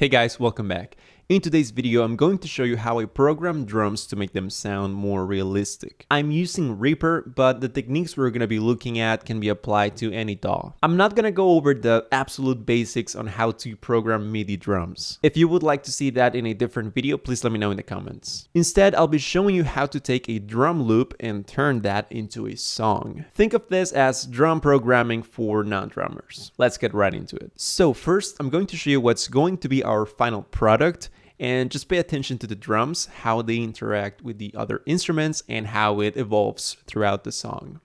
Hey guys, welcome back. In today's video, I'm going to show you how I program drums to make them sound more realistic. I'm using Reaper, but the techniques we're going to be looking at can be applied to any DAW. I'm not going to go over the absolute basics on how to program MIDI drums. If you would like to see that in a different video, please let me know in the comments. Instead, I'll be showing you how to take a drum loop and turn that into a song. Think of this as drum programming for non-drummers. Let's get right into it. So first, I'm going to show you what's going to be our final product. And just pay attention to the drums, how they interact with the other instruments, and how it evolves throughout the song.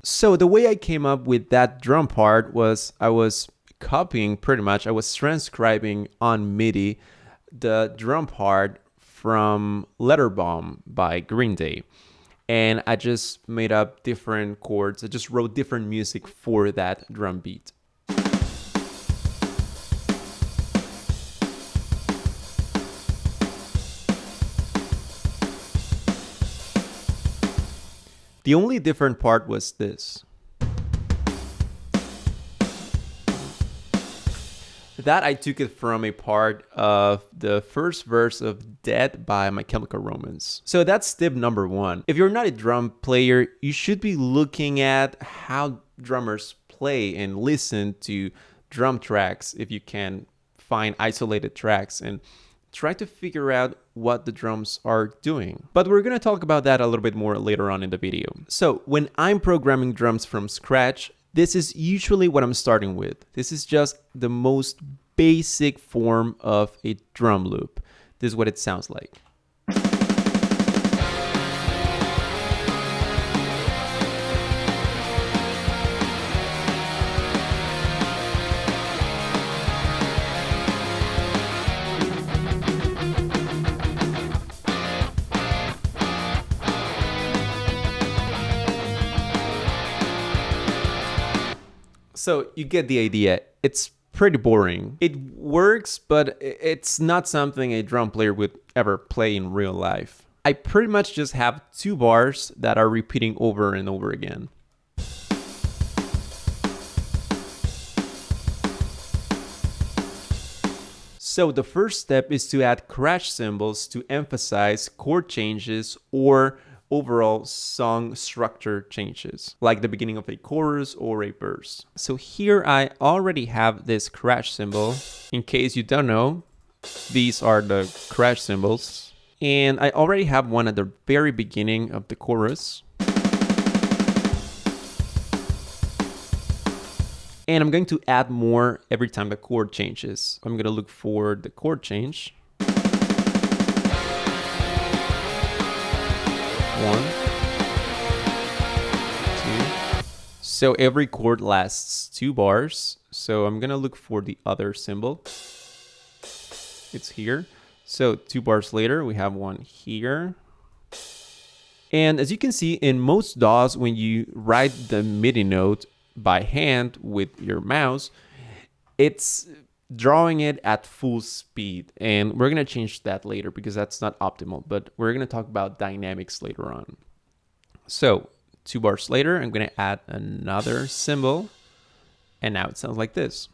So the way I came up with that drum part was I was copying I was transcribing on MIDI the drum part from Letter Bomb by Green Day. And I just made up different chords. I just wrote different music for that drum beat. The only different part was this. That I took it from a part of the first verse of Dead by My Chemical Romance. So that's tip number one. If you're not a drum player, you should be looking at how drummers play and listen to drum tracks if you can find isolated tracks and try to figure out what the drums are doing. But we're going to talk about that a little bit more later on in the video. So when I'm programming drums from scratch, this is usually what I'm starting with. This is just the most basic form of a drum loop. This is what it sounds like. So you get the idea. It's pretty boring. It works, but it's not something a drum player would ever play in real life. I pretty much just have two bars that are repeating over and over again. So the first step is to add crash cymbals to emphasize chord changes or overall song structure changes, like the beginning of a chorus or a verse. So here I already have this crash cymbal. In case you don't know, these are the crash cymbals. And I already have one at the very beginning of the chorus. And I'm going to add more every time the chord changes. I'm going to look for the chord change. 1, 2. So every chord lasts 2 bars. So I'm gonna look for the other symbol. It's here. So 2 bars later, we have one here. And as you can see, in most DAWs, when you write the MIDI note by hand with your mouse, it's drawing it at full speed, and we're going to change that later because that's not optimal, but we're going to talk about dynamics later on. So 2 bars later, I'm going to add another symbol, and now it sounds like this.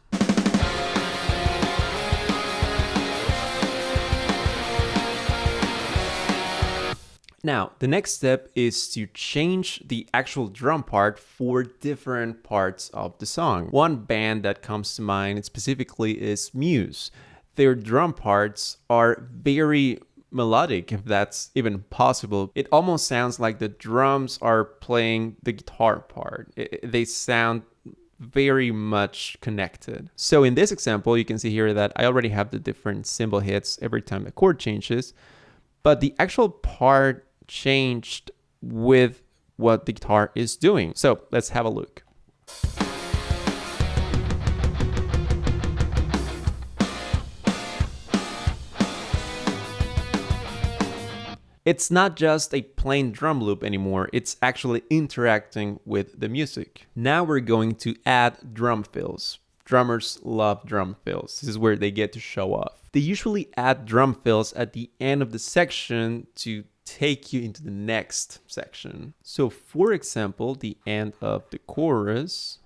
Now, the next step is to change the actual drum part for different parts of the song. One band that comes to mind specifically is Muse. Their drum parts are very melodic, if that's even possible. It almost sounds like the drums are playing the guitar part. They sound very much connected. So in this example, you can see here that I already have the different cymbal hits every time the chord changes, but the actual part changed with what the guitar is doing. So let's have a look. It's not just a plain drum loop anymore, it's actually interacting with the music. Now we're going to add drum fills. Drummers love drum fills. This is where they get to show off. They usually add drum fills at the end of the section to take you into the next section. So for example, the end of the chorus.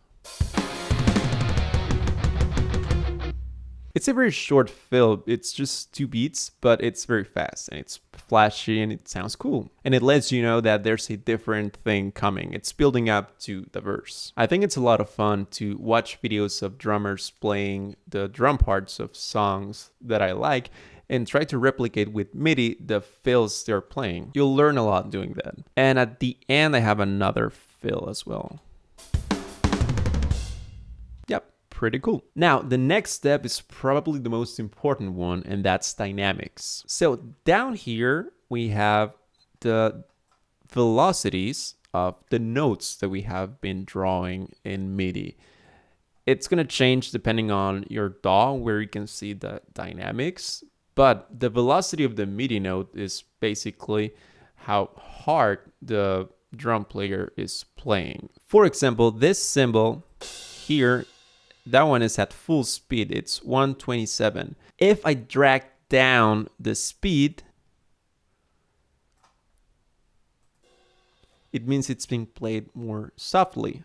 It's a very short fill. It's just 2 beats, but it's very fast and it's flashy and it sounds cool. And it lets you know that there's a different thing coming. It's building up to the verse. I think it's a lot of fun to watch videos of drummers playing the drum parts of songs that I like and try to replicate with MIDI the fills they're playing. You'll learn a lot doing that. And at the end, I have another fill as well. Pretty cool. Now, the next step is probably the most important one, and that's dynamics. So down here, we have the velocities of the notes that we have been drawing in MIDI. It's going to change depending on your DAW, where you can see the dynamics, but the velocity of the MIDI note is basically how hard the drum player is playing. For example, this cymbal here, that one is at full speed. It's 127. If I drag down the speed, it means it's being played more softly.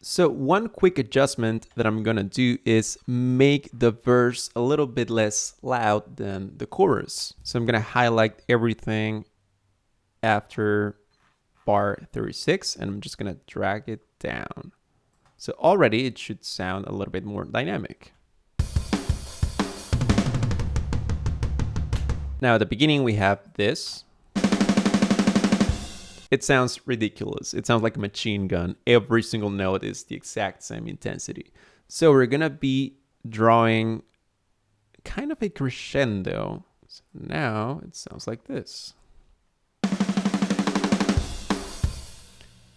So one quick adjustment that I'm gonna do is make the verse a little bit less loud than the chorus. So I'm gonna highlight everything after bar 36, and I'm just gonna drag it down. So already it should sound a little bit more dynamic. Now at the beginning we have this. It sounds ridiculous. It sounds like a machine gun. Every single note is the exact same intensity. So we're gonna be drawing kind of a crescendo. So now it sounds like this.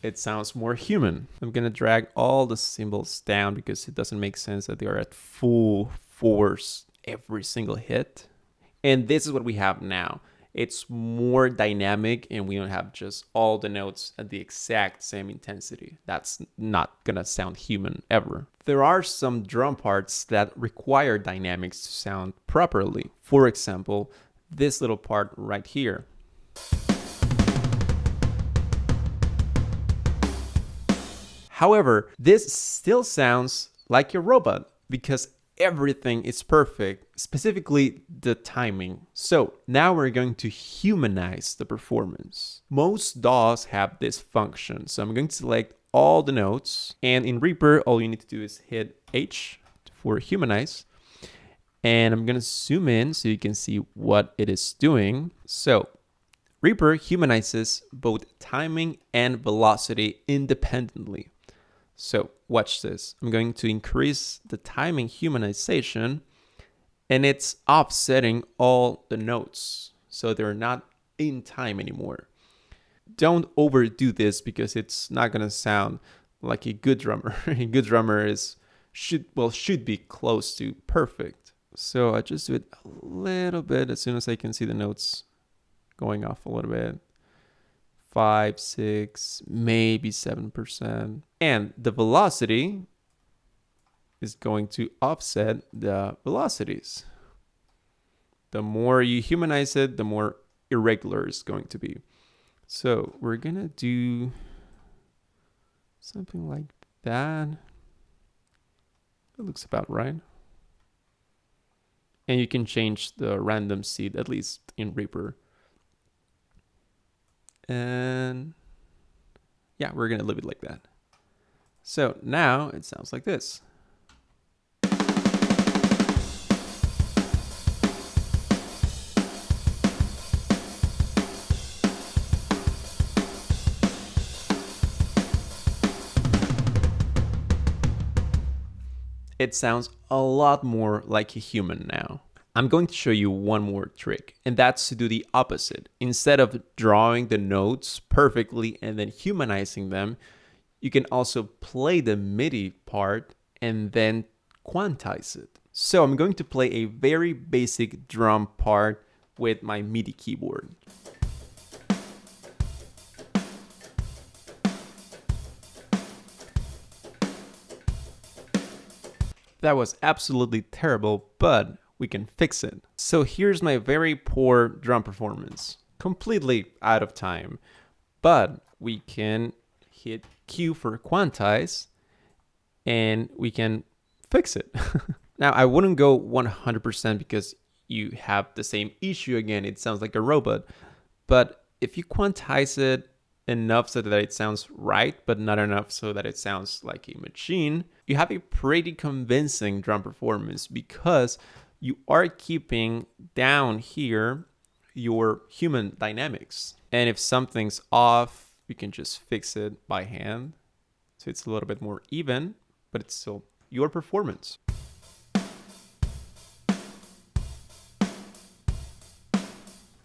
It sounds more human. I'm gonna drag all the cymbals down because it doesn't make sense that they are at full force every single hit. And this is what we have now. It's more dynamic and we don't have just all the notes at the exact same intensity. That's not gonna sound human ever. There are some drum parts that require dynamics to sound properly. For example, this little part right here. However, this still sounds like a robot because everything is perfect, specifically the timing. So now we're going to humanize the performance. Most DAWs have this function. So I'm going to select all the notes, and in Reaper, all you need to do is hit H for humanize. And I'm going to zoom in so you can see what it is doing. So Reaper humanizes both timing and velocity independently. So watch this. I'm going to increase the timing humanization, and it's offsetting all the notes so they're not in time anymore. Don't overdo this because it's not going to sound like a good drummer. A good drummer should be close to perfect. So I just do it a little bit as soon as I can see the notes going off a little bit. 5, 6, maybe 7%. And the velocity is going to offset the velocities. The more you humanize it, the more irregular it's going to be. So we're gonna do something like that. It looks about right. And you can change the random seed, at least in Reaper. And yeah, we're gonna leave it like that. So now it sounds like this. It sounds a lot more like a human now. I'm going to show you one more trick, and that's to do the opposite. Instead of drawing the notes perfectly and then humanizing them, you can also play the MIDI part and then quantize it. So I'm going to play a very basic drum part with my MIDI keyboard. That was absolutely terrible, but we can fix it. So here's my very poor drum performance. Completely out of time. But we can hit Q for quantize and we can fix it. Now, I wouldn't go 100% because you have the same issue again. It sounds like a robot. But if you quantize it enough so that it sounds right, but not enough so that it sounds like a machine, you have a pretty convincing drum performance because you are keeping down here your human dynamics. And if something's off, you can just fix it by hand. So it's a little bit more even, but it's still your performance.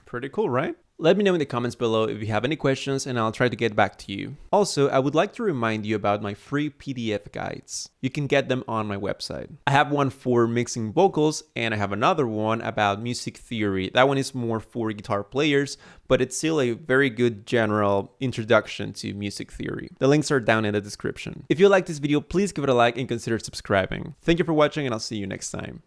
Pretty cool, right? Let me know in the comments below if you have any questions and I'll try to get back to you. Also, I would like to remind you about my free PDF guides. You can get them on my website. I have one for mixing vocals and I have another one about music theory. That one is more for guitar players, but it's still a very good general introduction to music theory. The links are down in the description. If you like this video, please give it a like and consider subscribing. Thank you for watching and I'll see you next time.